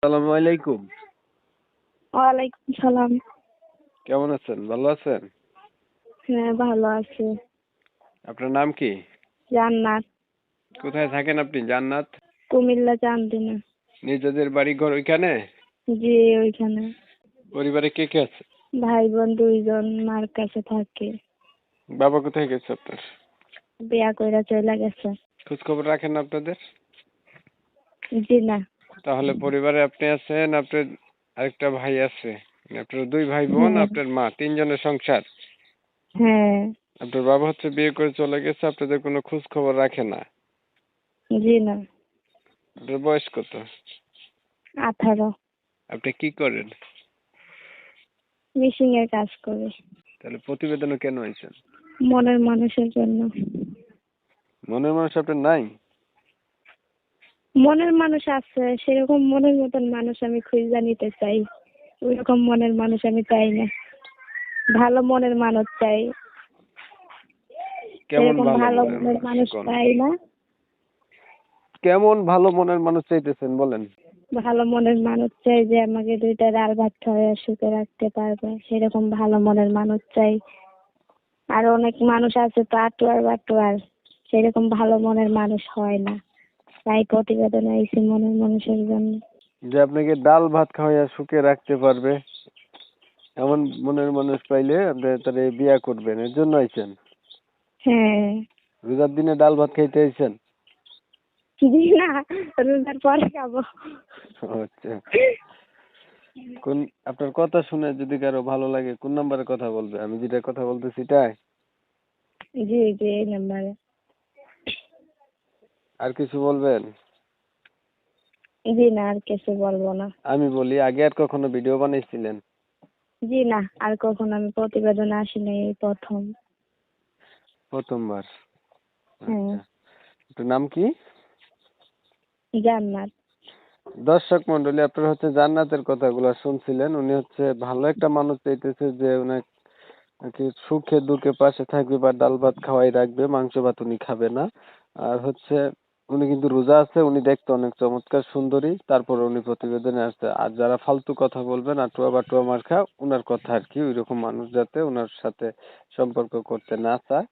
আসসালামু আলাইকুম। ওয়ালাইকুম সালাম। কেমন আছেন? ভালো আছেন? হ্যাঁ, ভালো আছি। আপনার নাম কি? জান্নাত। কোথায় থাকেন আপনি? জান্নাত? কুমিল্লা চান্দিনা। নিজেদের বাড়ি ঘর ওইখানে? জি, ওইখানে। পরিবারে কে কে আছে? ভাই বোন 2 জন, মার কাছে থাকি। বাবা কোথায় গেছে আপনার? বিয়া কইরা চইলা গেছে। খোঁজ খবর রাখেন না আপনাদের? জি না। তাহলে পরিবারে আপনি আছেন, আপনার আরেকটা ভাই আছে, মানে আপনার 2 ভাই বোন, হ্যাঁ। আপনার মা, 3 জনের সংসার। হ্যাঁ। আপনার বাবা হচ্ছে বিয়ে করে চলে গেছে, আপনাদের কোনো খোঁজ খবর রাখে না। জি না। আপনার বয়স কত? 18। আপনি কি করেন? মিশিং এর কাজ করি। তাহলে প্রতিবেদনে কেন আইছেন? মনের মানুষের জন্য। মনের মানুষ আপনার নাই? মনের মানুষ আছে, সেরকম মনের মতন মানুষ আমি খুঁজে নিতে চাই। ওইরকম মনের মানুষ আমি চাই না। ভালো মনের মানুষ চাই। কেমন এরকম ভালো ভালো মনের মনের মানুষ মানুষ কোন? চাই না। কেমন ভালো মনের মানুষ চাইতেছেন বলেন? ভালো মনের মানুষ চাই যে আমাকে 2টা ডাল ভাত খাওয়াইয়া সুখে রাখতে পারবে, সেরকম ভালো মনের মানুষ চাই। আর অনেক মানুষ আছে তো আটোয়ার বাটোয়ার, সেরকম ভালো মনের মানুষ হয় না। তাই প্রতিবেদনে আইছি মনের মানুষের জন্য। যে আপনাকে ডাল ভাত খাওয়াইয়া সুখে রাখতে পারবে এমন মনের মানুষ পাইলে আপনি তারে বিয়া করবেন, এর জন্য আইছেন? হ্যাঁ। রোজার দিনে ডাল ভাত খাইতে আইছেন? জি না, রোজার পরে খাবো। আচ্ছা। কোন আপনার কথা শুনে যদি কারো ভালো লাগে কোন নাম্বারে কথা বলবে? আমি যেটা কথা বলতেছি তাই? জি জি, এই নাম্বারে। আর কিছু বলবেন? জি না, আর কিছু বলবো না। আমি বলি, আগে আর কখনো ভিডিও বানাইছিলেন? জি না, আর কখনো আমি প্রতিবেদনে আসিনি, এই প্রথম। প্রথমবার? হ্যাঁ। আচ্ছা। আপনার নাম কি? জান্নাত। দর্শক মন্ডলী, আপনারা হচ্ছে জান্নাতের কথাগুলো শুনছিলেন। উনি হচ্ছে ভালো একটা মানুষ চাইতেছে যে উনাকে সুখে দুঃখে পাশে থাকবে বা ডাল ভাত খাওয়াই রাখবে, মাংস ভাত উনি খাবে না। আর হচ্ছে উনি কিন্তু রোজা আছে, উনি দেখতে অনেক চমৎকার সুন্দরী, তারপরে উনি প্রতিবেদনে আসছে। আর যারা ফালতু কথা বলবেন আটুয়া বাটুয়া মার্কা, উনার কথা আর কি, ওইরকম মানুষ যাতে উনার সাথে সম্পর্ক করতে না চায়